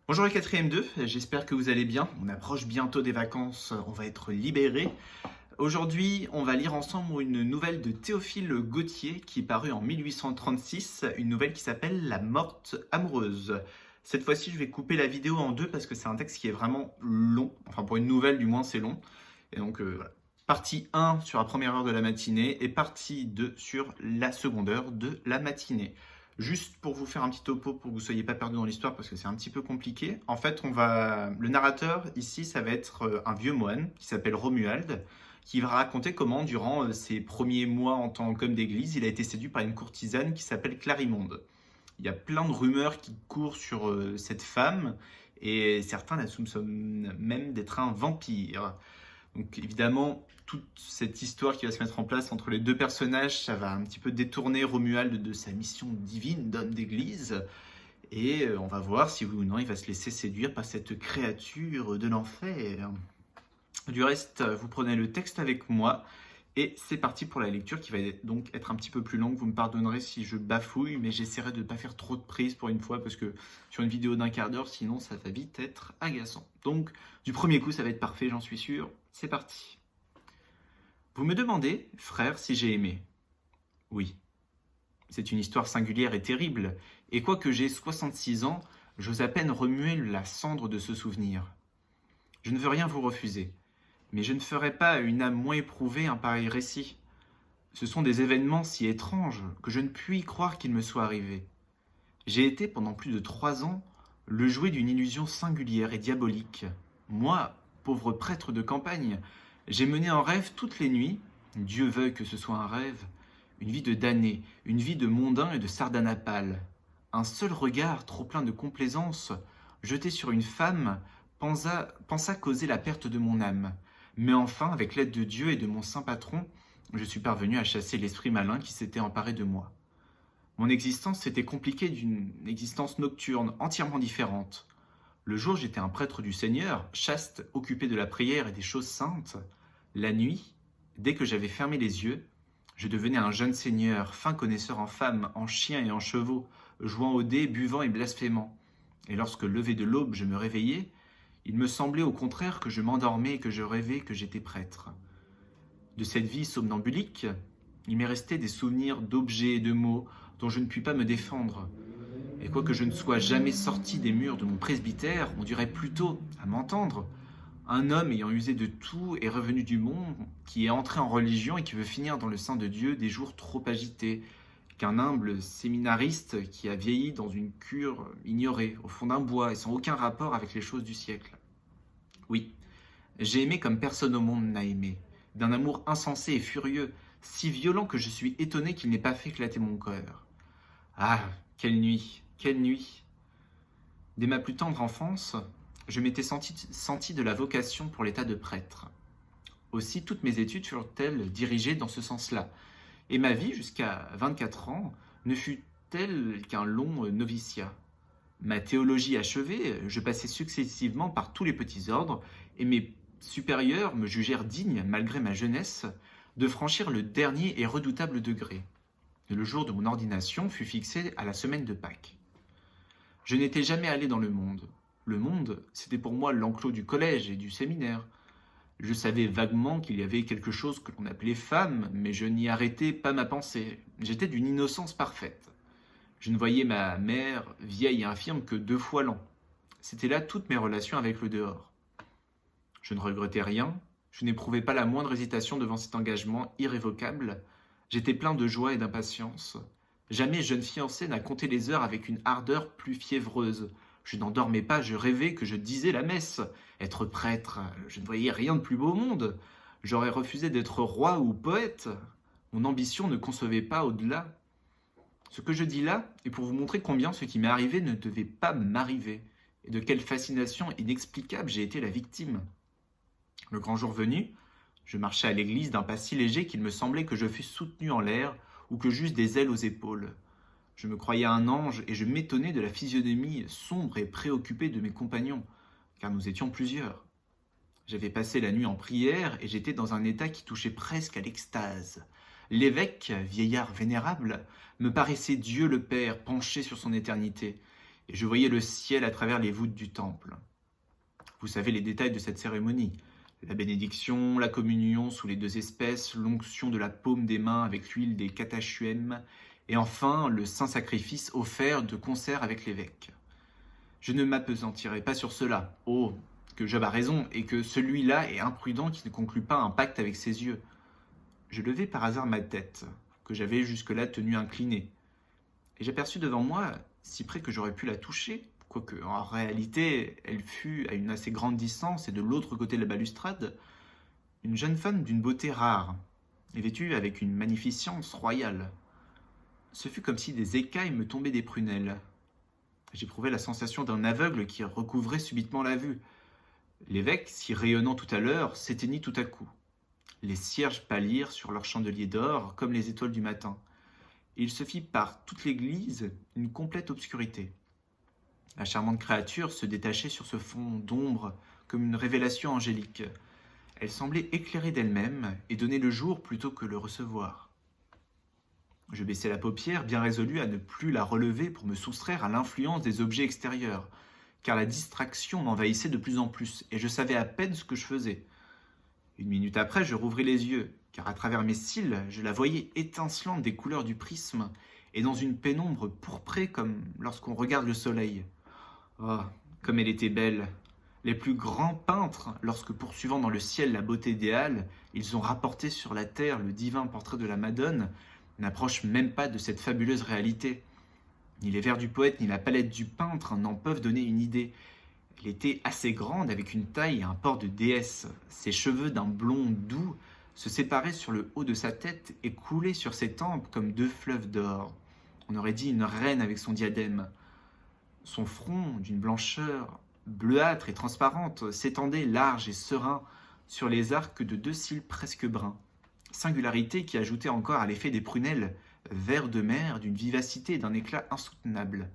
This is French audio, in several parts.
Bonjour les 4e 2, j'espère que vous allez bien. On approche bientôt des vacances, on va être libérés. Aujourd'hui, on va lire ensemble une nouvelle de Théophile Gautier qui est parue en 1836, une nouvelle qui s'appelle La Morte amoureuse. Cette fois-ci, je vais couper la vidéo en deux parce que c'est un texte qui est vraiment long. Enfin, pour une nouvelle, du moins, c'est long. Et donc, voilà. Partie 1 sur la première heure de la matinée et partie 2 sur la seconde heure de la matinée. Juste pour vous faire un petit topo pour que vous ne soyez pas perdu dans l'histoire parce que c'est un petit peu compliqué. En fait, le narrateur ici, ça va être un vieux moine qui s'appelle Romuald, qui va raconter comment, durant ses premiers mois en tant qu'homme d'église, il a été séduit par une courtisane qui s'appelle Clarimonde. Il y a plein de rumeurs qui courent sur cette femme et certains la soupçonnent même d'être un vampire. Donc évidemment, toute cette histoire qui va se mettre en place entre les deux personnages, ça va un petit peu détourner Romuald de sa mission divine d'homme d'église. Et on va voir si oui ou non il va se laisser séduire par cette créature de l'enfer. Du reste, vous prenez le texte avec moi et c'est parti pour la lecture qui va donc être un petit peu plus longue. Vous me pardonnerez si je bafouille, mais j'essaierai de ne pas faire trop de prises pour une fois parce que sur une vidéo d'un quart d'heure, sinon ça va vite être agaçant. Donc du premier coup, ça va être parfait, j'en suis sûr. C'est parti. Vous me demandez, frère, si j'ai aimé. Oui. C'est une histoire singulière et terrible, et quoique j'ai 66 ans, j'ose à peine remuer la cendre de ce souvenir. Je ne veux rien vous refuser, mais je ne ferai pas à une âme moins éprouvée un pareil récit. Ce sont des événements si étranges que je ne puis croire qu'ils me soient arrivés. J'ai été pendant plus de 3 ans le jouet d'une illusion singulière et diabolique. Moi, pauvre prêtre de campagne, j'ai mené en rêve toutes les nuits, Dieu veuille que ce soit un rêve, une vie de damné, une vie de mondain et de sardanapale. Un seul regard, trop plein de complaisance, jeté sur une femme, pensa causer la perte de mon âme. Mais enfin, avec l'aide de Dieu et de mon saint patron, je suis parvenu à chasser l'esprit malin qui s'était emparé de moi. Mon existence s'était compliquée d'une existence nocturne, entièrement différente. Le jour, j'étais un prêtre du Seigneur, chaste, occupé de la prière et des choses saintes. La nuit, dès que j'avais fermé les yeux, je devenais un jeune seigneur, fin connaisseur en femmes, en chiens et en chevaux, jouant au dé, buvant et blasphémant. Et lorsque, levé de l'aube, je me réveillais, il me semblait au contraire que je m'endormais et que je rêvais que j'étais prêtre. De cette vie somnambulique, il m'est resté des souvenirs d'objets et de mots dont je ne puis pas me défendre. Et quoique je ne sois jamais sorti des murs de mon presbytère, on dirait plutôt, à m'entendre, un homme ayant usé de tout et revenu du monde, qui est entré en religion et qui veut finir dans le sein de Dieu des jours trop agités, qu'un humble séminariste qui a vieilli dans une cure ignorée, au fond d'un bois et sans aucun rapport avec les choses du siècle. Oui, j'ai aimé comme personne au monde n'a aimé, d'un amour insensé et furieux, si violent que je suis étonné qu'il n'ait pas fait éclater mon cœur. Ah, quelle nuit, quelle nuit! Dès ma plus tendre enfance, je m'étais senti de la vocation pour l'état de prêtre. Aussi, toutes mes études furent-elles dirigées dans ce sens-là, et ma vie, jusqu'à 24 ans, ne fut-elle qu'un long noviciat. Ma théologie achevée, je passai successivement par tous les petits ordres, et mes supérieurs me jugèrent digne, malgré ma jeunesse, de franchir le dernier et redoutable degré. Le jour de mon ordination fut fixé à la semaine de Pâques. Je n'étais jamais allé dans le monde. Le monde, c'était pour moi l'enclos du collège et du séminaire. Je savais vaguement qu'il y avait quelque chose que l'on appelait femme, mais je n'y arrêtais pas ma pensée. J'étais d'une innocence parfaite. Je ne voyais ma mère, vieille et infirme, que 2 fois l'an. C'étaient là toutes mes relations avec le dehors. Je ne regrettais rien, je n'éprouvais pas la moindre hésitation devant cet engagement irrévocable. J'étais plein de joie et d'impatience. Jamais jeune fiancé n'a compté les heures avec une ardeur plus fiévreuse. Je n'en dormais pas, je rêvais que je disais la messe. Être prêtre, je ne voyais rien de plus beau au monde. J'aurais refusé d'être roi ou poète. Mon ambition ne concevait pas au-delà. Ce que je dis là est pour vous montrer combien ce qui m'est arrivé ne devait pas m'arriver, et de quelle fascination inexplicable j'ai été la victime. Le grand jour venu, je marchais à l'église d'un pas si léger qu'il me semblait que je fusse soutenu en l'air ou que j'eusse des ailes aux épaules. Je me croyais un ange et je m'étonnais de la physionomie sombre et préoccupée de mes compagnons, car nous étions plusieurs. J'avais passé la nuit en prière et j'étais dans un état qui touchait presque à l'extase. L'évêque, vieillard vénérable, me paraissait Dieu le Père penché sur son éternité, et je voyais le ciel à travers les voûtes du temple. Vous savez les détails de cette cérémonie. La bénédiction, la communion sous les deux espèces, l'onction de la paume des mains avec l'huile des catachuèmes, et enfin le saint sacrifice offert de concert avec l'évêque. Je ne m'appesantirai pas sur cela. Oh, que Job a raison, et que celui-là est imprudent qui ne conclut pas un pacte avec ses yeux. Je levai par hasard ma tête, que j'avais jusque-là tenue inclinée, et j'aperçus devant moi, si près que j'aurais pu la toucher, quoique en réalité elle fût à une assez grande distance et de l'autre côté de la balustrade, une jeune femme d'une beauté rare, et vêtue avec une magnificence royale. Ce fut comme si des écailles me tombaient des prunelles. J'éprouvais la sensation d'un aveugle qui recouvrait subitement la vue. L'évêque, si rayonnant tout à l'heure, s'éteignit tout à coup. Les cierges pâlirent sur leurs chandeliers d'or comme les étoiles du matin. Et il se fit par toute l'église une complète obscurité. La charmante créature se détachait sur ce fond d'ombre comme une révélation angélique. Elle semblait éclairer d'elle-même et donner le jour plutôt que le recevoir. Je baissai la paupière, bien résolu à ne plus la relever pour me soustraire à l'influence des objets extérieurs, car la distraction m'envahissait de plus en plus, et je savais à peine ce que je faisais. Une minute après, je rouvris les yeux, car à travers mes cils, je la voyais étincelante des couleurs du prisme, et dans une pénombre pourprée comme lorsqu'on regarde le soleil. Oh, comme elle était belle! Les plus grands peintres, lorsque poursuivant dans le ciel la beauté idéale, ils ont rapporté sur la terre le divin portrait de la Madone, n'approchent même pas de cette fabuleuse réalité. Ni les vers du poète ni la palette du peintre n'en peuvent donner une idée. Elle était assez grande, avec une taille et un port de déesse. Ses cheveux d'un blond doux se séparaient sur le haut de sa tête et coulaient sur ses tempes comme deux fleuves d'or. On aurait dit une reine avec son diadème. Son front, d'une blancheur bleuâtre et transparente, s'étendait large et serein sur les arcs de deux cils presque bruns. Singularité qui ajoutait encore à l'effet des prunelles, vert de mer, d'une vivacité et d'un éclat insoutenables.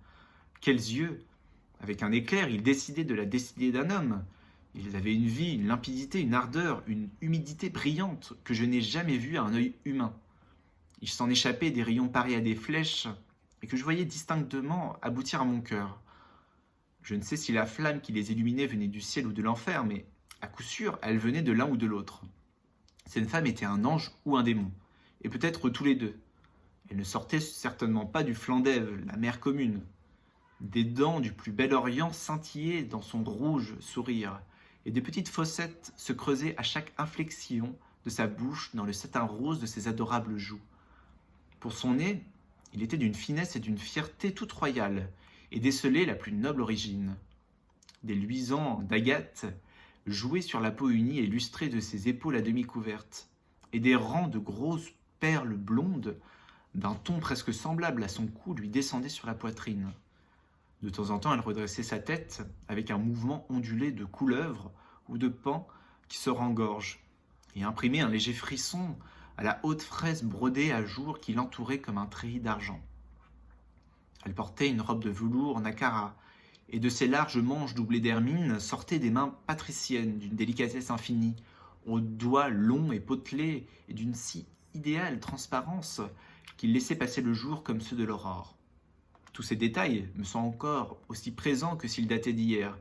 Quels yeux! Avec un éclair, ils décidaient de la destinée d'un homme. Ils avaient une vie, une limpidité, une ardeur, une humidité brillante que je n'ai jamais vue à un œil humain. Il s'en échappait des rayons pareils à des flèches et que je voyais distinctement aboutir à mon cœur. Je ne sais si la flamme qui les illuminait venait du ciel ou de l'enfer, mais à coup sûr, elle venait de l'un ou de l'autre. Cette femme était un ange ou un démon, et peut-être tous les deux. Elle ne sortait certainement pas du flanc d'Ève, la mer commune. Des dents du plus bel Orient scintillaient dans son rouge sourire, et de petites fossettes se creusaient à chaque inflexion de sa bouche dans le satin rose de ses adorables joues. Pour son nez, il était d'une finesse et d'une fierté toute royale, et décelait la plus noble origine. Des luisants d'agate jouaient sur la peau unie et lustrée de ses épaules à demi couvertes, et des rangs de grosses perles blondes, d'un ton presque semblable à son cou, lui descendaient sur la poitrine. De temps en temps, elle redressait sa tête avec un mouvement ondulé de couleuvre ou de paon qui se rengorge, et imprimait un léger frisson à la haute fraise brodée à jour qui l'entourait comme un treillis d'argent. Elle portait une robe de velours nacara, et de ses larges manches doublées d'hermine sortaient des mains patriciennes d'une délicatesse infinie, aux doigts longs et potelés, et d'une si idéale transparence qu'ils laissaient passer le jour comme ceux de l'aurore. Tous ces détails me sont encore aussi présents que s'ils dataient d'hier,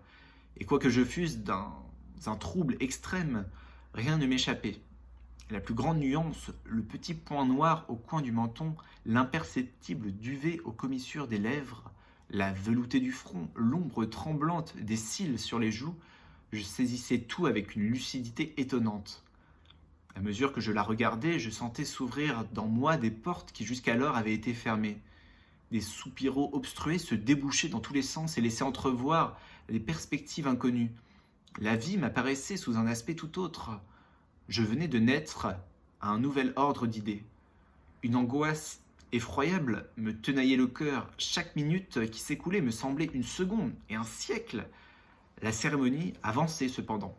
et quoique je fusse dans un trouble extrême, rien ne m'échappait. La plus grande nuance, le petit point noir au coin du menton, l'imperceptible duvet aux commissures des lèvres, la velouté du front, l'ombre tremblante des cils sur les joues, je saisissais tout avec une lucidité étonnante. À mesure que je la regardais, je sentais s'ouvrir dans moi des portes qui jusqu'alors avaient été fermées. Des soupiraux obstrués se débouchaient dans tous les sens et laissaient entrevoir des perspectives inconnues. La vie m'apparaissait sous un aspect tout autre. Je venais de naître à un nouvel ordre d'idées. Une angoisse effroyable me tenaillait le cœur. Chaque minute qui s'écoulait me semblait une seconde et un siècle. La cérémonie avançait cependant.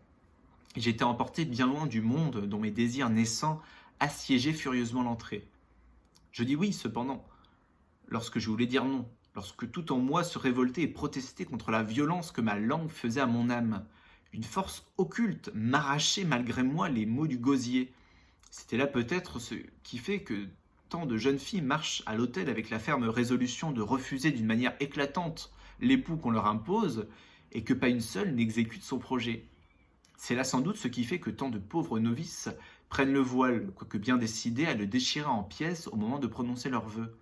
J'étais emporté bien loin du monde dont mes désirs naissants assiégeaient furieusement l'entrée. Je dis oui cependant, lorsque je voulais dire non, lorsque tout en moi se révoltait et protestait contre la violence que ma langue faisait à mon âme. Une force occulte m'arrachait malgré moi les mots du gosier. C'était là peut-être ce qui fait que tant de jeunes filles marchent à l'autel avec la ferme résolution de refuser d'une manière éclatante l'époux qu'on leur impose, et que pas une seule n'exécute son projet. C'est là sans doute ce qui fait que tant de pauvres novices prennent le voile, quoique bien décidés à le déchirer en pièces au moment de prononcer leurs vœux.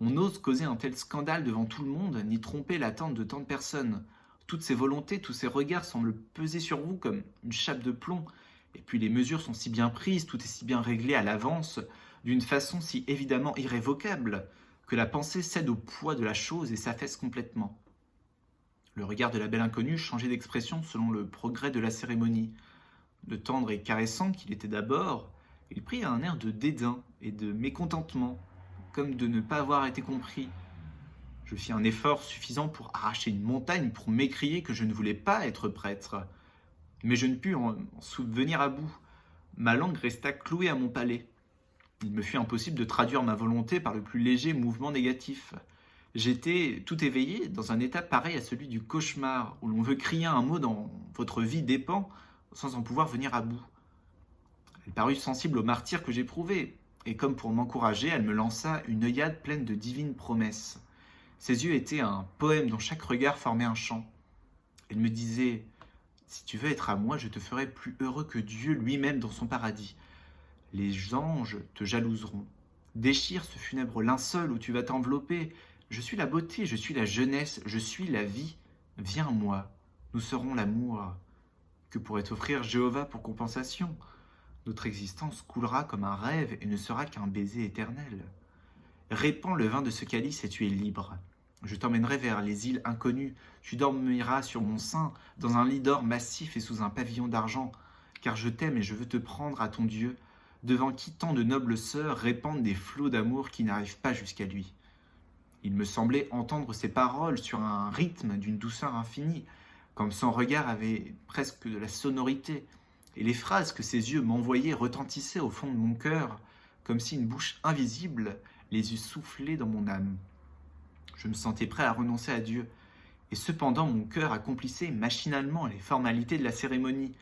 On ose causer un tel scandale devant tout le monde, ni tromper l'attente de tant de personnes. Toutes ces volontés, tous ces regards semblent peser sur vous comme une chape de plomb. Et puis les mesures sont si bien prises, tout est si bien réglé à l'avance, d'une façon si évidemment irrévocable, que la pensée cède au poids de la chose et s'affaisse complètement. Le regard de la belle inconnue changeait d'expression selon le progrès de la cérémonie. De tendre et caressant qu'il était d'abord, il prit un air de dédain et de mécontentement, comme de ne pas avoir été compris. Je fis un effort suffisant pour arracher une montagne, pour m'écrier que je ne voulais pas être prêtre. Mais je ne pus en venir à bout. Ma langue resta clouée à mon palais. Il me fut impossible de traduire ma volonté par le plus léger mouvement négatif. J'étais tout éveillé dans un état pareil à celui du cauchemar, où l'on veut crier un mot dont votre vie dépend, sans en pouvoir venir à bout. Elle parut sensible au martyre que j'éprouvais, et comme pour m'encourager, elle me lança une œillade pleine de divines promesses. Ses yeux étaient un poème dont chaque regard formait un chant. Elle me disait « Si tu veux être à moi, je te ferai plus heureux que Dieu lui-même dans son paradis. Les anges te jalouseront. Déchire ce funèbre linceul où tu vas t'envelopper. Je suis la beauté, je suis la jeunesse, je suis la vie. Viens à moi, nous serons l'amour. Que pourrait t'offrir Jéhovah pour compensation ? Notre existence coulera comme un rêve et ne sera qu'un baiser éternel. Répands le vin de ce calice et tu es libre. Je t'emmènerai vers les îles inconnues. Tu dormiras sur mon sein, dans un lit d'or massif et sous un pavillon d'argent, car je t'aime et je veux te prendre à ton Dieu, devant qui tant de nobles sœurs répandent des flots d'amour qui n'arrivent pas jusqu'à lui. Il me semblait entendre ces paroles sur un rythme d'une douceur infinie, comme son regard avait presque de la sonorité, et les phrases que ses yeux m'envoyaient retentissaient au fond de mon cœur, comme si une bouche invisible les eût soufflées dans mon âme. Je me sentais prêt à renoncer à Dieu, et cependant mon cœur accomplissait machinalement les formalités de la cérémonie.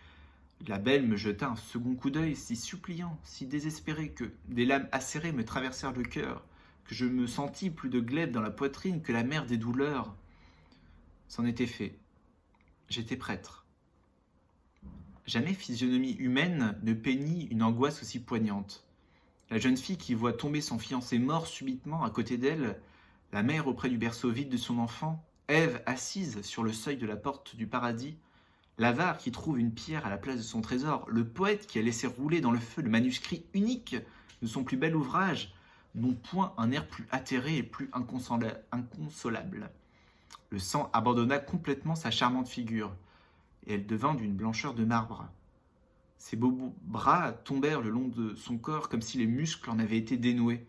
La belle me jeta un second coup d'œil si suppliant, si désespéré, que des lames acérées me traversèrent le cœur, que je me sentis plus de glaive dans la poitrine que la mer des douleurs. C'en était fait. J'étais prêtre. Jamais physionomie humaine ne peignit une angoisse aussi poignante. La jeune fille qui voit tomber son fiancé mort subitement à côté d'elle, la mère auprès du berceau vide de son enfant, Ève assise sur le seuil de la porte du paradis, l'avare qui trouve une pierre à la place de son trésor, le poète qui a laissé rouler dans le feu le manuscrit unique de son plus bel ouvrage, n'ont point un air plus atterré et plus inconsolable. Le sang abandonna complètement sa charmante figure, et elle devint d'une blancheur de marbre. Ses beaux bras tombèrent le long de son corps comme si les muscles en avaient été dénoués,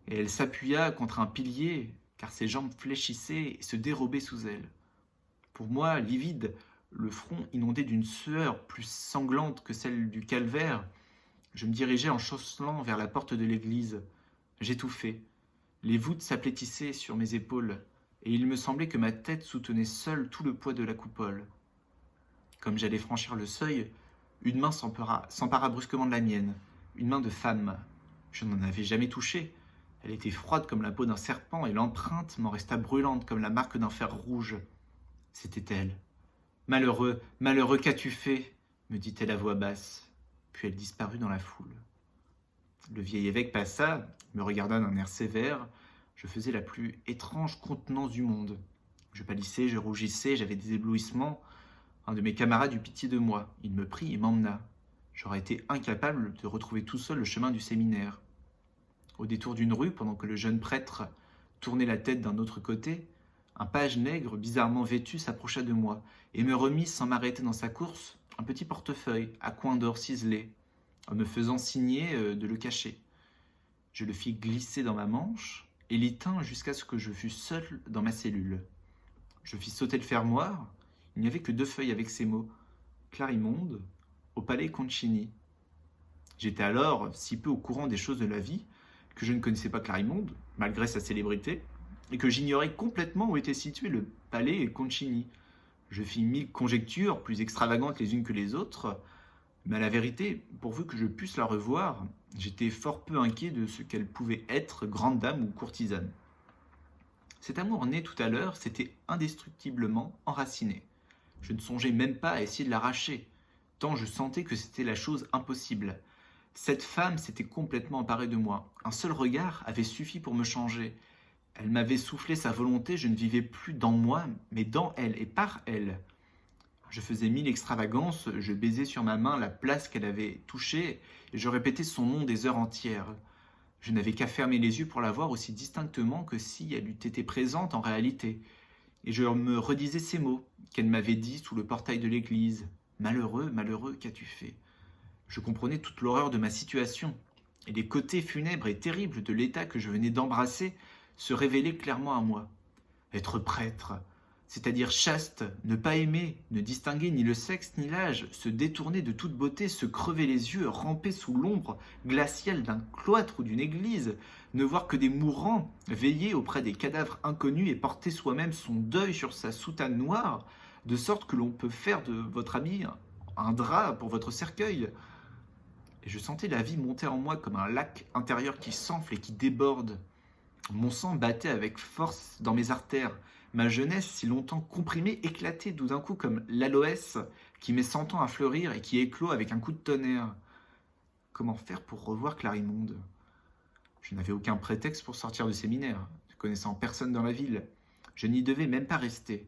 et elle s'appuya contre un pilier, car ses jambes fléchissaient et se dérobaient sous elle. Pour moi, livide, le front inondé d'une sueur plus sanglante que celle du calvaire, je me dirigeais en chancelant vers la porte de l'église. J'étouffais. Les voûtes s'aplatissaient sur mes épaules, et il me semblait que ma tête soutenait seule tout le poids de la coupole. Comme j'allais franchir le seuil, une main s'empara brusquement de la mienne, une main de femme. Je n'en avais jamais touché. Elle était froide comme la peau d'un serpent et l'empreinte m'en resta brûlante comme la marque d'un fer rouge. C'était elle. « Malheureux, malheureux, qu'as-tu fait ?» me dit-elle à voix basse. Puis elle disparut dans la foule. Le vieil évêque passa, me regarda d'un air sévère. Je faisais la plus étrange contenance du monde. Je pâlissais, je rougissais, j'avais des éblouissements. Un de mes camarades eut pitié de moi. Il me prit et m'emmena. J'aurais été incapable de retrouver tout seul le chemin du séminaire. Au détour d'une rue, pendant que le jeune prêtre tournait la tête d'un autre côté, un page nègre bizarrement vêtu s'approcha de moi et me remit sans m'arrêter dans sa course un petit portefeuille à coins d'or ciselés, en me faisant signer de le cacher. Je le fis glisser dans ma manche et l'y tins jusqu'à ce que je fusse seul dans ma cellule. Je fis sauter le fermoir. Il n'y avait que 2 feuilles avec ces mots « Clarimonde, au palais Concini ». J'étais alors si peu au courant des choses de la vie que je ne connaissais pas Clarimonde, malgré sa célébrité, et que j'ignorais complètement où était situé le palais Concini. Je fis 1000 conjectures, plus extravagantes les unes que les autres, mais à la vérité, pourvu que je puisse la revoir, j'étais fort peu inquiet de ce qu'elle pouvait être, grande dame ou courtisane. Cet amour né tout à l'heure s'était indestructiblement enraciné. Je ne songeais même pas à essayer de l'arracher, tant je sentais que c'était la chose impossible. Cette femme s'était complètement emparée de moi. Un seul regard avait suffi pour me changer. Elle m'avait soufflé sa volonté, je ne vivais plus dans moi, mais dans elle et par elle. Je faisais mille extravagances, je baisais sur ma main la place qu'elle avait touchée, et je répétais son nom des heures entières. Je n'avais qu'à fermer les yeux pour la voir aussi distinctement que si elle eût été présente en réalité. Et je me redisais ces mots qu'elle m'avait dits sous le portail de l'église. « Malheureux, malheureux, qu'as-tu fait ?» Je comprenais toute l'horreur de ma situation, et les côtés funèbres et terribles de l'état que je venais d'embrasser se révélaient clairement à moi. Être prêtre, c'est-à-dire chaste, ne pas aimer, ne distinguer ni le sexe ni l'âge, se détourner de toute beauté, se crever les yeux, ramper sous l'ombre glaciale d'un cloître ou d'une église, ne voir que des mourants, veiller auprès des cadavres inconnus et porter soi-même son deuil sur sa soutane noire, de sorte que l'on peut faire de votre habit un drap pour votre cercueil. Et je sentais la vie monter en moi comme un lac intérieur qui s'enfle et qui déborde. Mon sang battait avec force dans mes artères. Ma jeunesse, si longtemps comprimée, éclatait tout d'un coup comme l'aloès qui met 100 ans à fleurir et qui éclot avec un coup de tonnerre. Comment faire pour revoir Clarimonde ? Je n'avais aucun prétexte pour sortir du séminaire, ne connaissant personne dans la ville. Je n'y devais même pas rester.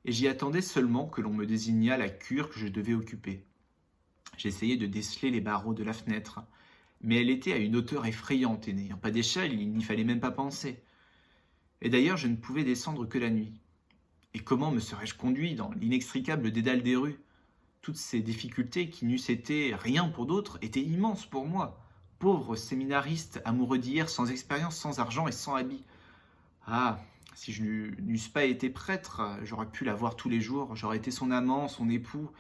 Et j'y attendais seulement que l'on me désignât la cure que je devais occuper. J'essayais de déceler les barreaux de la fenêtre, mais elle était à une hauteur effrayante et n'ayant pas d'échelle, il n'y fallait même pas penser. Et d'ailleurs, je ne pouvais descendre que la nuit. Et comment me serais-je conduit dans l'inextricable dédale des rues ? Toutes ces difficultés qui n'eussent été rien pour d'autres étaient immenses pour moi. Pauvre séminariste, amoureux d'hier, sans expérience, sans argent et sans habit. Ah, si je n'eusse pas été prêtre, j'aurais pu la voir tous les jours, j'aurais été son amant, son époux,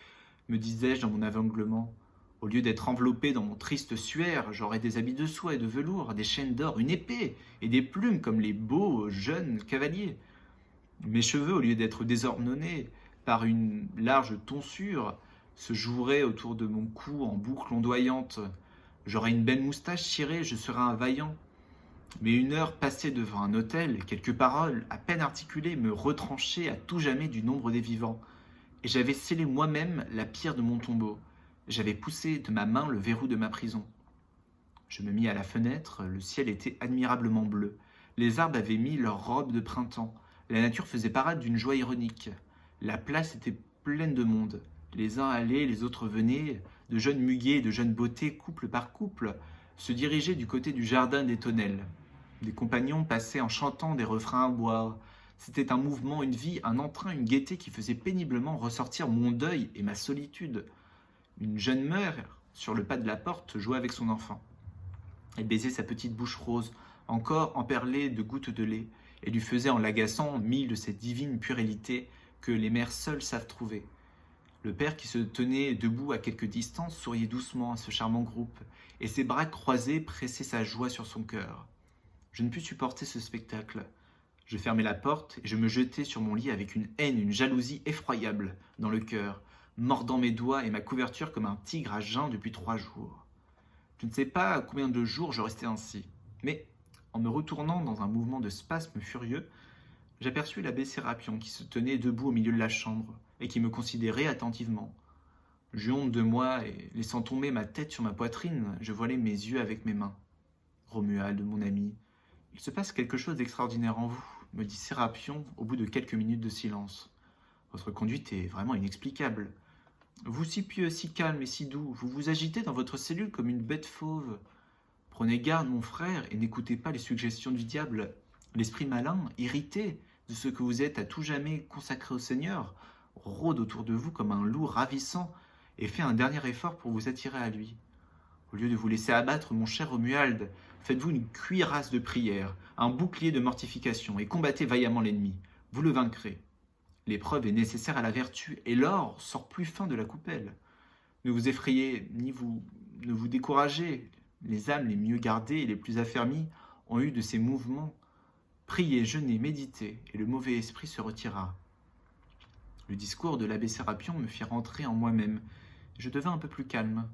me disais-je dans mon aveuglement. Au lieu d'être enveloppé dans mon triste suaire, j'aurais des habits de soie et de velours, des chaînes d'or, une épée et des plumes comme les beaux jeunes cavaliers. Mes cheveux, au lieu d'être désordonnés par une large tonsure, se joueraient autour de mon cou en boucles ondoyantes. J'aurais une belle moustache cirée, je serais un vaillant. Mais une heure passée devant un autel, quelques paroles, à peine articulées, me retranchaient à tout jamais du nombre des vivants. Et j'avais scellé moi-même la pierre de mon tombeau. J'avais poussé de ma main le verrou de ma prison. Je me mis à la fenêtre, le ciel était admirablement bleu. Les arbres avaient mis leurs robes de printemps. La nature faisait parade d'une joie ironique. La place était pleine de monde. Les uns allaient, les autres venaient, de jeunes muguets et de jeunes beautés, couple par couple, se dirigeaient du côté du jardin des tonnelles. Des compagnons passaient en chantant des refrains à boire. C'était un mouvement, une vie, un entrain, une gaieté qui faisait péniblement ressortir mon deuil et ma solitude. Une jeune mère, sur le pas de la porte, jouait avec son enfant. Elle baisait sa petite bouche rose, encore emperlée de gouttes de lait, et lui faisait en l'agaçant mille de ces divines puérilités que les mères seules savent trouver. Le père, qui se tenait debout à quelque distance, souriait doucement à ce charmant groupe, et ses bras croisés pressaient sa joie sur son cœur. Je ne pus supporter ce spectacle. Je fermai la porte et je me jetai sur mon lit avec une haine, une jalousie effroyable dans le cœur, mordant mes doigts et ma couverture comme un tigre à jeun depuis 3 jours. Je ne sais pas combien de jours je restai ainsi, mais en me retournant dans un mouvement de spasme furieux, j'aperçus l'abbé Sérapion qui se tenait debout au milieu de la chambre et qui me considérait attentivement. J'eus honte de moi et, laissant tomber ma tête sur ma poitrine, je voilai mes yeux avec mes mains. « Romuald, mon ami, il se passe quelque chose d'extraordinaire en vous, me dit Sérapion au bout de quelques minutes de silence. Votre conduite est vraiment inexplicable. Vous si pieux, si calme et si doux, vous vous agitez dans votre cellule comme une bête fauve. Prenez garde, mon frère, et n'écoutez pas les suggestions du diable. L'esprit malin, irrité de ce que vous êtes à tout jamais consacré au Seigneur, rôde autour de vous comme un loup ravissant et fait un dernier effort pour vous attirer à lui. Au lieu de vous laisser abattre, mon cher Romuald, faites-vous une cuirasse de prière, un bouclier de mortification et combattez vaillamment l'ennemi. Vous le vaincrez. L'épreuve est nécessaire à la vertu et l'or sort plus fin de la coupelle. Ne vous effrayez ne vous découragez. Les âmes les mieux gardées et les plus affermies ont eu de ces mouvements. Priez, jeûnez, méditez, et le mauvais esprit se retira. Le discours de l'abbé Sérapion me fit rentrer en moi-même. Je devins un peu plus calme.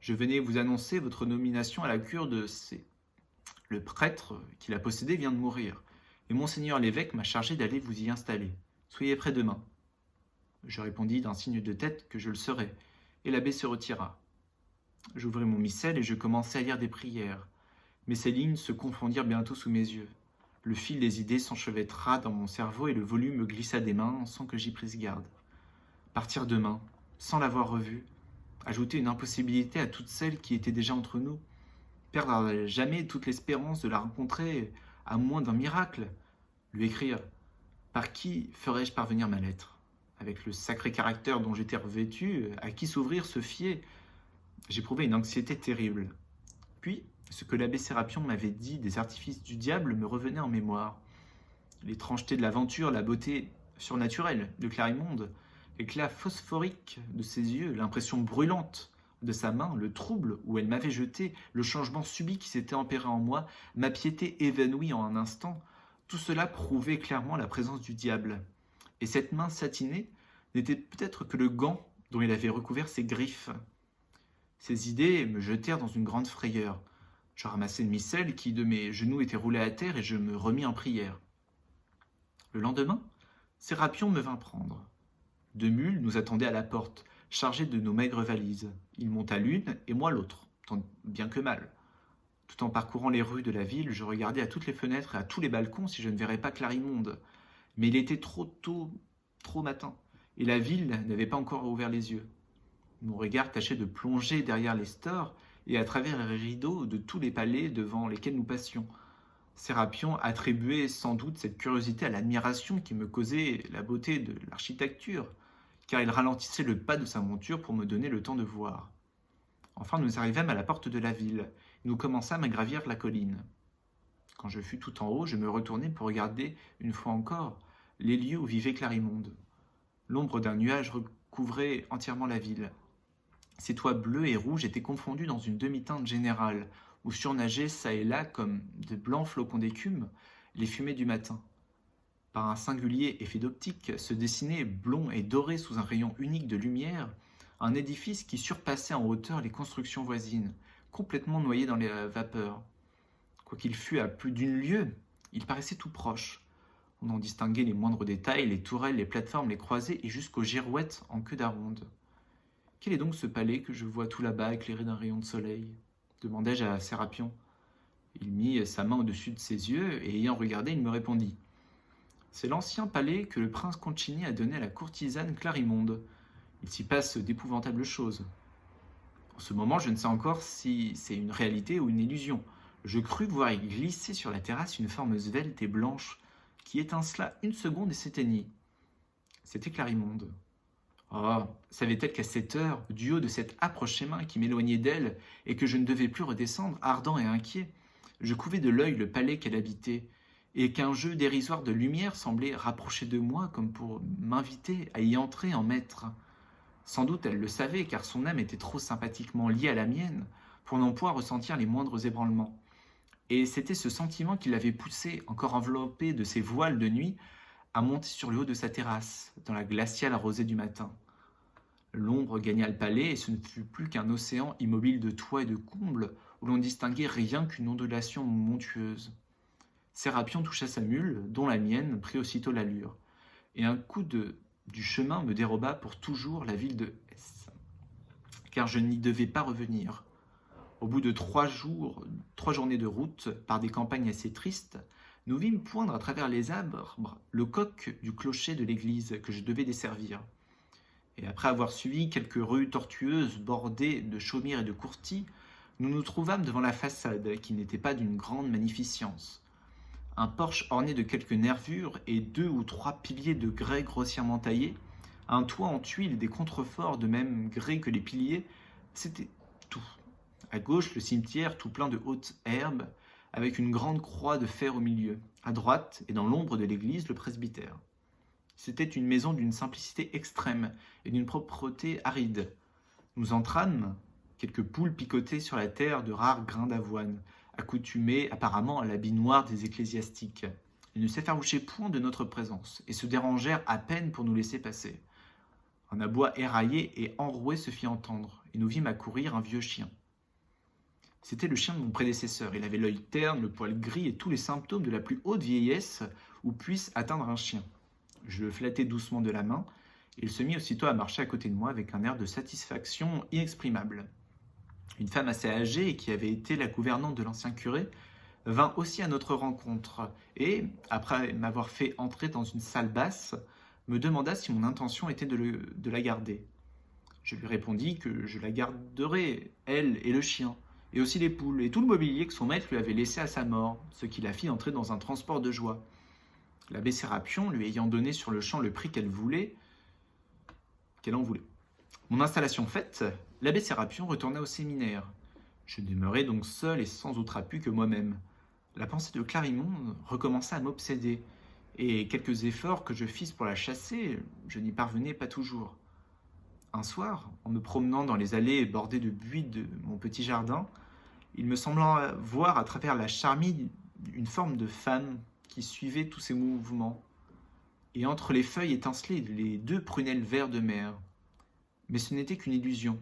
Je venais vous annoncer votre nomination à la cure de C. Le prêtre qui l'a possédé vient de mourir, et monseigneur l'évêque m'a chargé d'aller vous y installer. Soyez prêts demain. » Je répondis d'un signe de tête que je le serais, et l'abbé se retira. J'ouvris mon missel et je commençai à lire des prières, mais ces lignes se confondirent bientôt sous mes yeux. Le fil des idées s'enchevêtra dans mon cerveau et le volume me glissa des mains sans que j'y prisse garde. Partir demain, sans l'avoir revue, ajouter une impossibilité à toutes celles qui étaient déjà entre nous, perdre à jamais toute l'espérance de la rencontrer, à moins d'un miracle, lui écrire. Par qui ferais-je parvenir ma lettre? Avec le sacré caractère dont j'étais revêtu, à qui s'ouvrir, se fier? J'éprouvais une anxiété terrible. Puis, ce que l'abbé Sérapion m'avait dit des artifices du diable me revenait en mémoire. L'étrangeté de l'aventure, la beauté surnaturelle de Clarimonde, l'éclat phosphorique de ses yeux, l'impression brûlante de sa main, le trouble où elle m'avait jeté, le changement subit qui s'était opéré en moi, ma piété évanouie en un instant, tout cela prouvait clairement la présence du diable. Et cette main satinée n'était peut-être que le gant dont il avait recouvert ses griffes. Ces idées me jetèrent dans une grande frayeur. Je ramassai le missel qui de mes genoux était roulé à terre et je me remis en prière. Le lendemain, Sérapion me vint prendre. 2 mules nous attendaient à la porte, chargées de nos maigres valises. Il monta l'une et moi l'autre, tant bien que mal. Tout en parcourant les rues de la ville, je regardais à toutes les fenêtres et à tous les balcons si je ne verrais pas Clarimonde. Mais il était trop tôt, trop matin, et la ville n'avait pas encore ouvert les yeux. Mon regard tâchait de plonger derrière les stores et à travers les rideaux de tous les palais devant lesquels nous passions. Sérapion attribuait sans doute cette curiosité à l'admiration qui me causait la beauté de l'architecture, car il ralentissait le pas de sa monture pour me donner le temps de voir. Enfin, nous arrivâmes à la porte de la ville, et nous commençâmes à gravir la colline. Quand je fus tout en haut, je me retournai pour regarder, une fois encore, les lieux où vivait Clarimonde. L'ombre d'un nuage recouvrait entièrement la ville. Ses toits bleus et rouges étaient confondus dans une demi-teinte générale, où surnageaient çà et là, comme de blancs flocons d'écume, les fumées du matin. Par un singulier effet d'optique, se dessinait, blond et doré sous un rayon unique de lumière, un édifice qui surpassait en hauteur les constructions voisines, complètement noyé dans les vapeurs. Quoiqu'il fût à plus d'une lieue, il paraissait tout proche. On en distinguait les moindres détails, les tourelles, les plateformes, les croisées et jusqu'aux girouettes en queue d'aronde. « Quel est donc ce palais que je vois tout là-bas éclairé d'un rayon de soleil ?» demandai-je à Sérapion. Il mit sa main au-dessus de ses yeux et ayant regardé, il me répondit. « C'est l'ancien palais que le prince Concini a donné à la courtisane Clarimonde. Il s'y passe d'épouvantables choses. En ce moment, je ne sais encore si c'est une réalité ou une illusion. Je crus voir y glisser sur la terrasse une forme svelte et blanche qui étincela une seconde et s'éteignit. C'était Clarimonde. Oh, savait-elle qu'à cette heure, du haut de cet âpre chemin qui m'éloignait d'elle et que je ne devais plus redescendre, ardent et inquiet, je couvais de l'œil le palais qu'elle habitait, et qu'un jeu dérisoire de lumière semblait rapprocher de moi comme pour m'inviter à y entrer en maître. Sans doute elle le savait, car son âme était trop sympathiquement liée à la mienne pour n'en point ressentir les moindres ébranlements. Et c'était ce sentiment qui l'avait poussé, encore enveloppé de ses voiles de nuit, à monter sur le haut de sa terrasse, dans la glaciale rosée du matin. L'ombre gagna le palais et ce ne fut plus qu'un océan immobile de toits et de combles où l'on ne distinguait rien qu'une ondulation montueuse. Sérapion toucha sa mule, dont la mienne prit aussitôt l'allure, et un coup du chemin me déroba pour toujours la ville de S, car je n'y devais pas revenir. Au bout de 3 journées de route, par des campagnes assez tristes, nous vîmes poindre à travers les arbres le coq du clocher de l'église que je devais desservir. Et après avoir suivi quelques rues tortueuses bordées de chaumières et de courtilles, nous nous trouvâmes devant la façade qui n'était pas d'une grande magnificence. Un porche orné de quelques nervures et 2 ou 3 piliers de grès grossièrement taillés, un toit en tuiles et des contreforts de même grès que les piliers, c'était tout. À gauche, le cimetière tout plein de hautes herbes, avec une grande croix de fer au milieu. À droite, et dans l'ombre de l'église, le presbytère. C'était une maison d'une simplicité extrême et d'une propreté aride. Nous entrâmes, quelques poules picotaient sur la terre de rares grains d'avoine, accoutumés apparemment à l'habit noir des ecclésiastiques. Ils ne s'effarouchaient point de notre présence et se dérangèrent à peine pour nous laisser passer. Un aboi éraillé et enroué se fit entendre, et nous vîmes accourir un vieux chien. C'était le chien de mon prédécesseur. Il avait l'œil terne, le poil gris et tous les symptômes de la plus haute vieillesse où puisse atteindre un chien. Je le flattai doucement de la main et il se mit aussitôt à marcher à côté de moi avec un air de satisfaction inexprimable. Une femme assez âgée et qui avait été la gouvernante de l'ancien curé vint aussi à notre rencontre et, après m'avoir fait entrer dans une salle basse, me demanda si mon intention était de la garder. Je lui répondis que je la garderais, elle et le chien, et aussi les poules, et tout le mobilier que son maître lui avait laissé à sa mort, ce qui la fit entrer dans un transport de joie. L'abbé Sérapion, lui ayant donné sur le champ le prix qu'elle en voulait. Mon installation faite, l'abbé Sérapion retourna au séminaire. Je demeurai donc seul et sans autre appui que moi-même. La pensée de Clarimonde recommença à m'obséder, et quelques efforts que je fisse pour la chasser, je n'y parvenais pas toujours. Un soir, en me promenant dans les allées bordées de buis de mon petit jardin, il me sembla voir à travers la charmille une forme de femme qui suivait tous ses mouvements, et entre les feuilles étincelaient les deux prunelles vert de mer. Mais ce n'était qu'une illusion.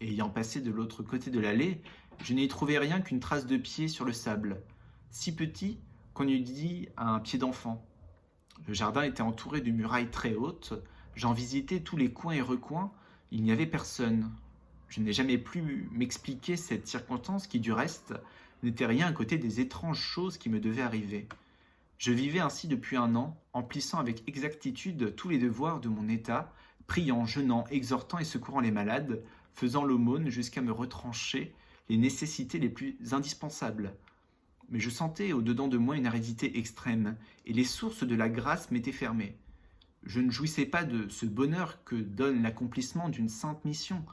Et ayant passé de l'autre côté de l'allée, je n'y trouvai rien qu'une trace de pied sur le sable, si petit qu'on eût dit à un pied d'enfant. Le jardin était entouré de murailles très hautes, j'en visitais tous les coins et recoins, il n'y avait personne. Je n'ai jamais pu m'expliquer cette circonstance qui, du reste, n'était rien à côté des étranges choses qui me devaient arriver. Je vivais ainsi depuis 1 an, emplissant avec exactitude tous les devoirs de mon état, priant, jeûnant, exhortant et secourant les malades, faisant l'aumône jusqu'à me retrancher les nécessités les plus indispensables. Mais je sentais au-dedans de moi une aridité extrême, et les sources de la grâce m'étaient fermées. Je ne jouissais pas de ce bonheur que donne l'accomplissement d'une sainte mission.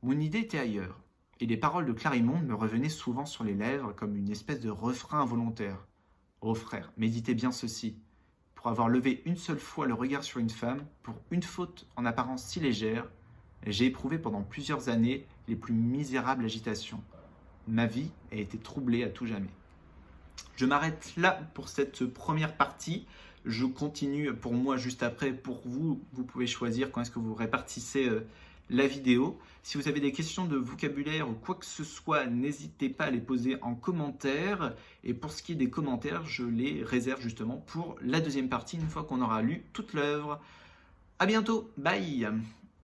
Mon idée était ailleurs, et les paroles de Clarimonde me revenaient souvent sur les lèvres comme une espèce de refrain involontaire. Oh frère, méditez bien ceci. Pour avoir levé une seule fois le regard sur une femme, pour une faute en apparence si légère, j'ai éprouvé pendant plusieurs années les plus misérables agitations. Ma vie a été troublée à tout jamais. Je m'arrête là pour cette première partie. Je continue pour moi juste après. Pour vous, vous pouvez choisir quand est-ce que vous répartissez la vidéo. Si vous avez des questions de vocabulaire ou quoi que ce soit, n'hésitez pas à les poser en commentaire. Et pour ce qui est des commentaires, je les réserve justement pour la deuxième partie, une fois qu'on aura lu toute l'œuvre. À bientôt, bye!